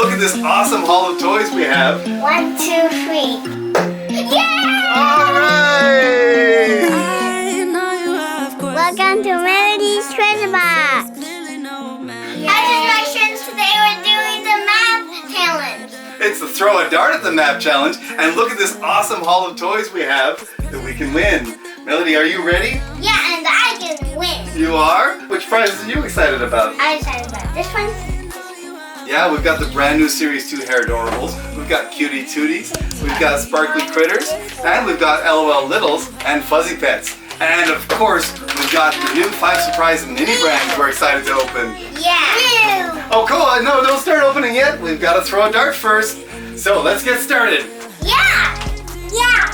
look at this awesome haul of toys we have. 1, 2, 3. Yeah! Alright! Welcome to Melody's Treasure Box. As instructions, today we're doing the map challenge. It's the throw a dart at the map challenge, and look at this awesome haul of toys we have that we can win. Melody, are you ready? Yeah, and I can win. You are? Which prizes are you excited about? I'm excited about this one. Yeah, we've got the brand new Series 2 Hairdorables, we've got Cutie Tooties, we've got Sparkly Critters, and we've got LOL Littles and Fuzzy Pets. And of course, we've got the new 5 Surprise mini brands we're excited to open. Yeah. Oh, cool. No, don't start opening yet. We've got to throw a dart first. So let's get started. Yeah. Yeah.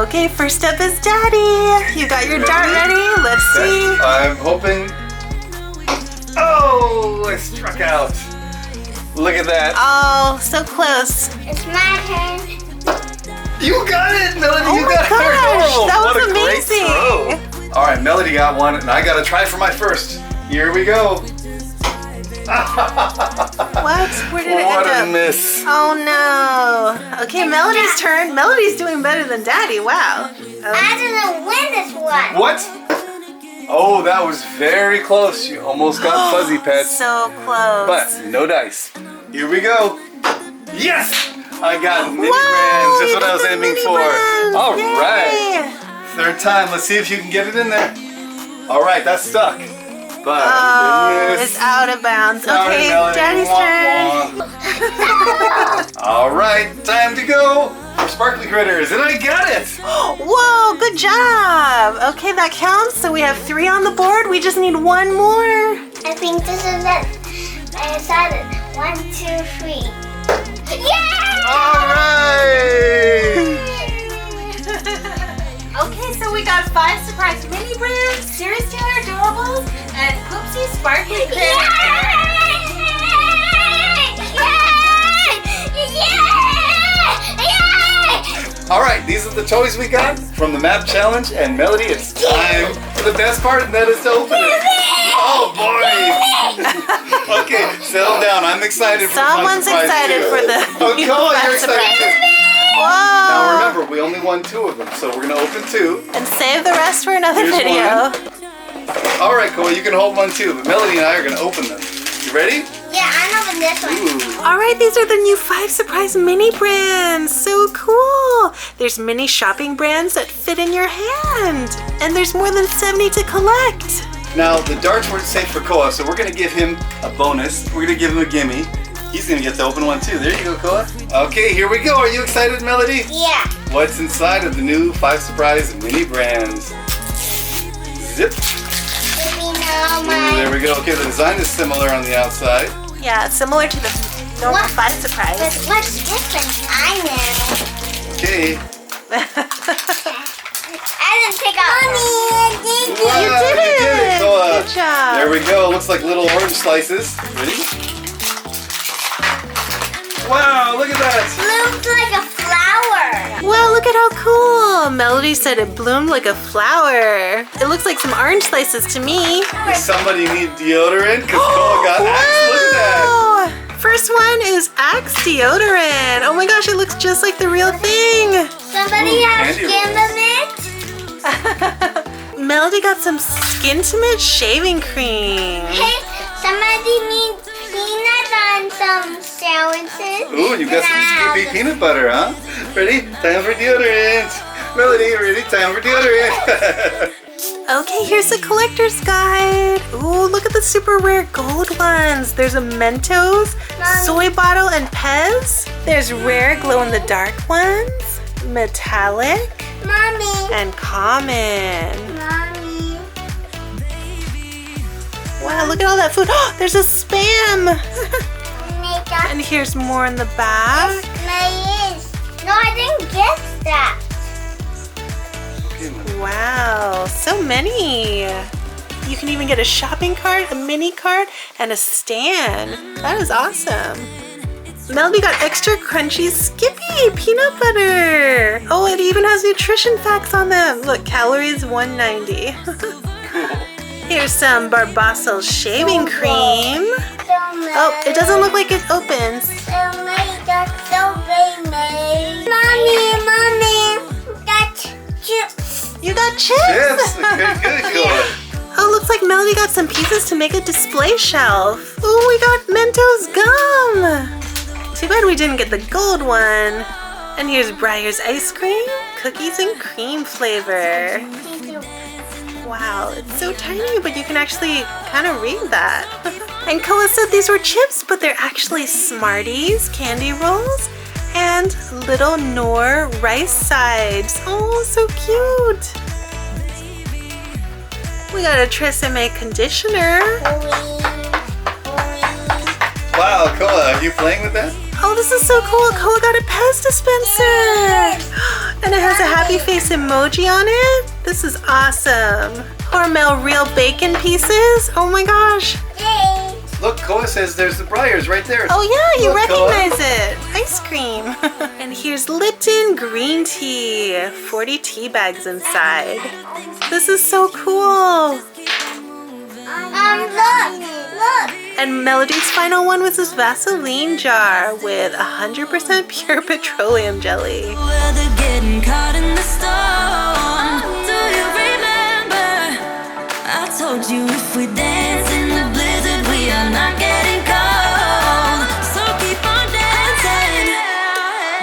Okay, first up is Daddy. You got your dart ready? Let's see. I'm hoping. Oh, I struck out. Look at that. Oh, so close. It's my turn. You got it, Melody. Oh you my got gosh, Hairdorables. that was What a amazing. great throw. All right, Melody got one, and I got to try for my first. Here we go. What? Where did it What end a up? miss. Oh no. Okay, Melody's turn. Melody's doing better than Daddy. Wow. I didn't win this one. What? Oh, that was very close. You almost got Fuzzy Pets. So close. But no dice. Here we go. Yes! I got mini Wow, brands. That's you what I got was the aiming mini for. brands. All Yay. right. Third time. Let's see if you can get it in there. All right, that's stuck. But Oh, it it's out of bounds. Sorry, Okay, Melody. Daddy's Wah, turn. wah. All right, time to go for Sparkly Critters, and I got it. Whoa, good job. Okay, that counts. So we have 3 on the board. We just need 1 more. I think this is it. I decided. 1, 2, 3. Yeah! All right. Okay, so we got 5 Surprise mini brands, Series 2 Hairdorables, and Poopsie Sparkly Critters. All right, these are the toys we got from the map challenge, and Melody, it's time for the best part, and that is to open it. Oh boy! Okay, settle down. I'm excited for my Someone's surprise excited too. for the Oh, come on, you're surprise. excited. Whoa! Now remember, we only won 2 of them, so we're gonna open 2. And save the rest for another Here's video. All right, Cole, you can hold one too, but Melody and I are gonna open them. You ready? Yeah, I'm opening this one. Ooh. All right, these are the new 5 Surprise mini brands. So cool. There's mini shopping brands that fit in your hand. And there's more than 70 to collect. Now, the darts weren't safe for Koa, so we're gonna give him a bonus. We're gonna give him a gimme. He's gonna get to open one too. There you go, Koa. Okay, here we go. Are you excited, Melody? Yeah. What's inside of the new 5 Surprise mini brands? Zip. Let me know Ooh, my... there we go. Okay, the design is similar on the outside. Yeah, it's similar to the normal What? 5 Surprise. But what's different? I know. Okay. I didn't take out. Mommy, thank you. Wow, You did it. Koa. Good job. There we go. Looks like little orange slices. Ready? Wow, look at that. Looks like a flower. Wow, look at how cool. Melody said it bloomed like a flower. It looks like some orange slices to me. Does somebody need deodorant? Because Koa got Axe. Look at that. Wow. First one is Axe deodorant. Oh my gosh, it looks just like the real thing. Somebody Ooh, have candy skin rolls. on it? Melody got some Skintimate shaving cream. Hey, somebody needs peanuts on some sandwiches. Ooh, you got some Skippy peanut butter, huh? Ready? Time for deodorant. Melody, ready? Time for deodorant. Okay, here's the collector's guide. Ooh, look at the super rare gold ones. There's a Mentos, soy bottle, and Pez. There's rare glow-in-the-dark ones, metallic, Mommy. and common. Mommy. Wow, look at all that food. Oh, there's a Spam. Makeup. And here's more in the back. My ears. No, I didn't get that. Wow, so many. You can even get a shopping cart, a mini cart, and a stand. That is awesome. Melody got extra crunchy Skippy peanut butter. Oh, it even has nutrition facts on them. Look, calories 190. Cool. Here's some Barbasol shaving cream. Oh, it doesn't look like it opens. Mommy, got chips. You got chips? Yes, good, Koa. Oh, looks like Melody got some pieces to make a display shelf. Oh, we got Mentos gum. Too bad we didn't get the gold one. And here's Breyer's ice cream, cookies and cream flavor. Wow, it's so tiny, but you can actually kind of read that. And Koa said these were chips, but they're actually Smarties, candy rolls, and little Knorr rice sides. Oh, so cute. We got a Tresemme conditioner. Wow, Koa, are you playing with that? Oh, this is so cool. Koa got a Pez dispenser. And it has a happy face emoji on it. This is awesome. Hormel real bacon pieces. Oh my gosh. Look, Koa says there's the Breyers right there. Oh yeah, you Look, Koa. recognize it. Ice cream. And here's Lipton green tea. 40 tea bags inside. This is so cool. Look. And Melody's final one was this Vaseline jar with 100% pure petroleum jelly. Weather getting caught in the storm. Do you remember? I told you if we dance in the blizzard, we are not getting cold. So keep on dancing,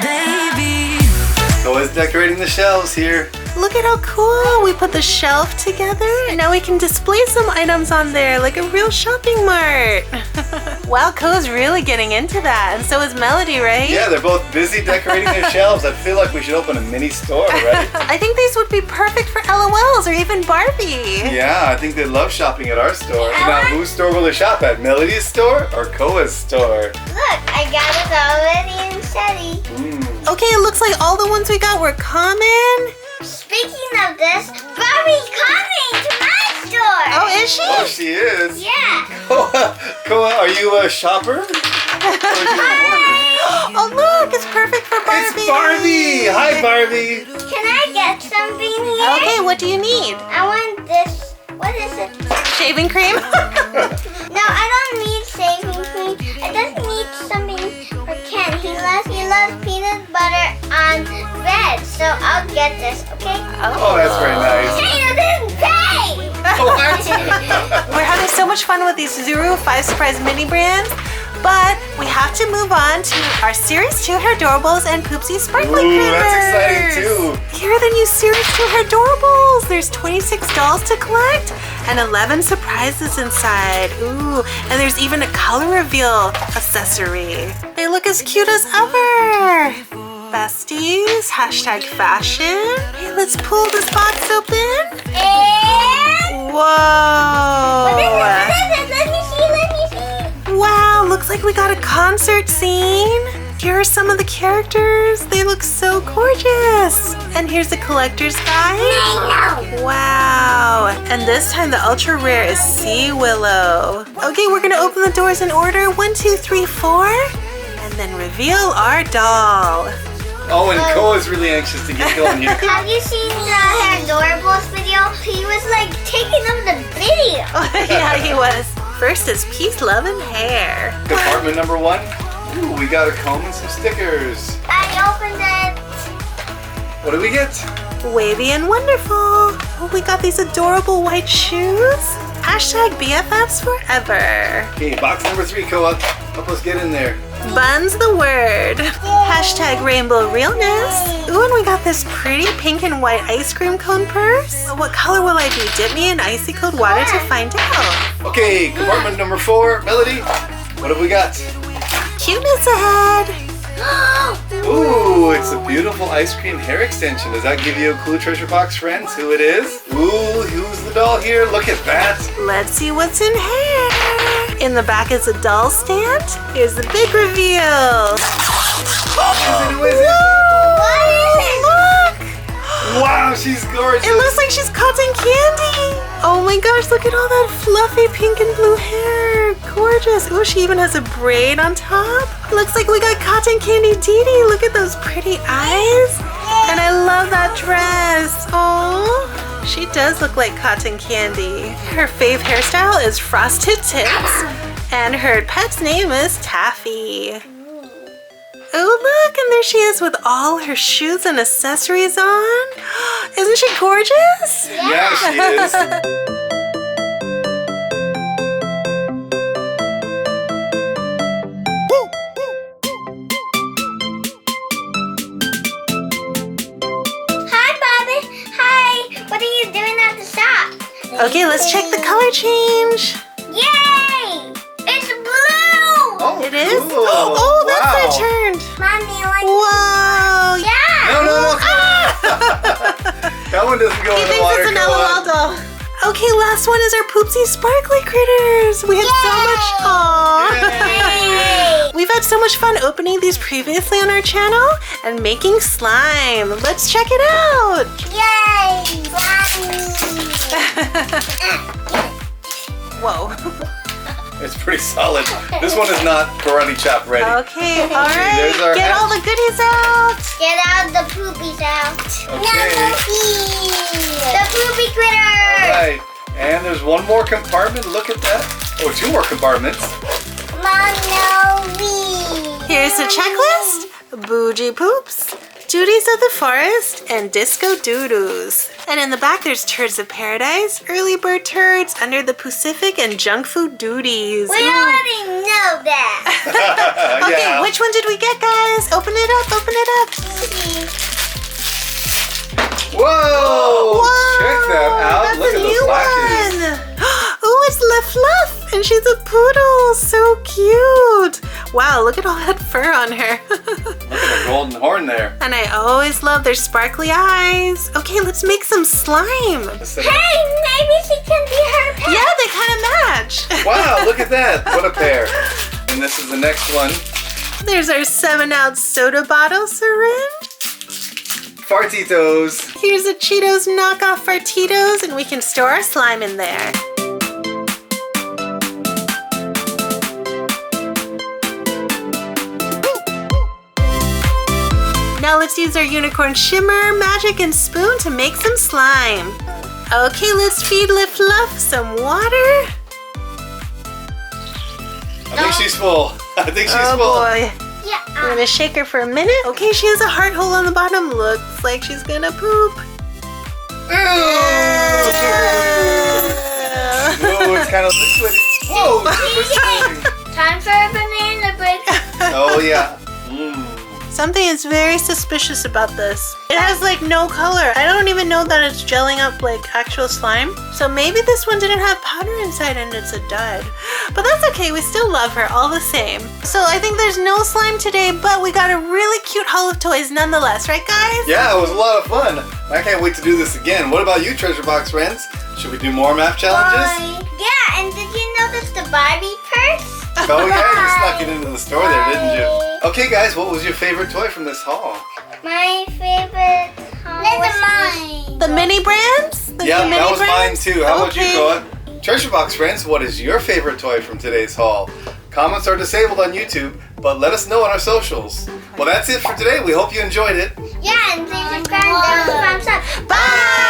baby. Koa's decorating the shelves here. Look at how cool! We put the shelf together and now we can display some items on there like a real shopping mart. Wow, Koa's really getting into that, and so is Melody, right? Yeah, they're both busy decorating their shelves. I feel like we should open a mini store, right? I think these would be perfect for LOLs or even Barbie. Yeah, I think they love shopping at our store. Now, whose store will they shop at? Melody's store or Koa's store? Look, I got it already in Shetty. Okay, it looks like all the ones we got were common. Speaking of this, Barbie's coming to my store. Oh, is she? Oh, she is? Yeah. Koa, are you a shopper? Oh, look, it's perfect for Barbie. It's Barbie! Hi, Barbie! Can I get something here? Okay, what do you need? I want this. What is it? Shaving cream? No, I don't need shaving cream. I just need something for Ken. He loves peanut butter on bread, so I'll get this, okay? Oh, that's very nice. Tina didn't pay! What? We're having so much fun with these Zuru 5 Surprise mini brands, but we have to move on to our Series 2 Hairdorables and Poopsie Sparkly Critters. Ooh, that's exciting too. Here are the new Series 2 Hairdorables. There's 26 dolls to collect and 11 surprises inside. Ooh, and there's even a color reveal accessory. They look as cute as ever. Besties, hashtag fashion. Hey, let's pull this box open. And... Whoa. What is it? Let me see. Wow, looks like we got a concert scene. Here are some of the characters. They look so gorgeous. And here's the collector's guide. Wow. And this time the ultra rare is Sea Willow. Okay, we're gonna open the doors in order. 1, 2, 3, 4. And then reveal our doll. Oh, and Koa's really anxious to get going here. Have you seen the Hairdorables video? He was like taking up the video. Yeah, he was. First is peace, love, and hair. Compartment number 1. Ooh, we got a comb and some stickers. I opened it. What do we get? Wavy and wonderful. Oh, we got these adorable white shoes. Hashtag BFFs forever. Okay, box number 3, Koa. Help us get in there. Bun's the word. Hashtag rainbow realness. Ooh, and we got this pretty pink and white ice cream cone purse. What color will I be? Dip me in icy cold water to find out. Okay, compartment number 4. Melody, what have we got? Cuteness ahead. Ooh, it's a beautiful ice cream hair extension. Does that give you a clue, treasure box friends, who it is? Ooh, who's the doll here? Look at that. Let's see what's in here. In the back is a doll stand. Here's the big reveal. Who is it? Look! Wow, she's gorgeous. It looks like she's cotton candy. Oh my gosh, look at all that fluffy pink and blue hair. Gorgeous. Ooh, she even has a braid on top. Looks like we got cotton candy Dee Dee. Look at those pretty eyes. And I love that dress. Oh, She does look like cotton candy. Her fave hairstyle is frosted tips, and her pet's name is Taffy. Oh look, and there she is with all her shoes and accessories on. Isn't she gorgeous? Yeah, she is. Hi, Bobby. Hi. What are you doing at the shop? Okay, let's check the color change. Yay! It's blue! Oh, It is? cool. Oh, that's Wow. it turned. Mommy, like Whoa. yeah! No. That one doesn't go He in the thinks water. it's an Go LOL on. doll. Okay, last one is our Poopsie Sparkly Critters. We had so much. Aww. Yay! We've had so much fun opening these previously on our channel and making slime. Let's check it out. Yay! Whoa. It's pretty solid. This one is not karate chop ready. Okay, all right. there's our Get hat. all the goodies out. Get out the poopies out. Okay. The poopy critter. Alright, and there's one more compartment. Look at that. Oh, two more compartments. Here's the checklist. Bougie Poops, Duties of the Forest, and Disco Doo-Doos. And in the back there's Turds of Paradise, Early Bird Turds, Under the Pacific, and Junk Food Duties. We already know that. Okay, Yeah. which one did we get, guys? Open it up, open it up. Whoa! Check that out. That's Look a at new the flashes. one. Oh, it's Le Fluff, and she's a poodle. So cute. Wow, look at all that fur on her. Look at the golden horn there. And I always love their sparkly eyes. Okay, let's make some slime. Listen. Hey, maybe she can be her pet. Yeah, they kind of match. Wow, look at that. What a pair. And this is the next one. There's our 7-ounce soda bottle syringe. Fartitos. Here's a Cheetos knockoff Fartitos, and we can store our slime in there. Now let's use our unicorn shimmer, magic, and spoon to make some slime. Okay, let's feed Le Fluff some water. I think she's full. I think she's Oh full. boy. Yeah. I'm gonna shake her for a minute. Okay, she has a heart hole on the bottom. Looks like she's gonna poop. Whoa, it's kind of liquid. Whoa, it's whispering. Time for a banana break. Oh, yeah. Mm. Something is very suspicious about this. It has like no color. I don't even know that it's gelling up like actual slime. So maybe this one didn't have powder inside and it's a dud. But that's okay, we still love her all the same. So I think there's no slime today, but we got a really cute haul of toys nonetheless, right guys? Yeah, it was a lot of fun. I can't wait to do this again. What about you, Treasure Box friends? Should we do more map challenges? Yeah, and did you notice the Barbie purse? Oh yeah, you snuck it into the store there, didn't you? Okay guys, what was your favorite toy from this haul? My favorite was mine. The mini brands? The Yeah, new mini that was mine brands? too. How about you, Okay. Koa? Treasure Box friends, what is your favorite toy from today's haul? Comments are disabled on YouTube, but let us know on our socials. Well, that's it for today. We hope you enjoyed it. Yeah, and please subscribe and thumbs up. Bye!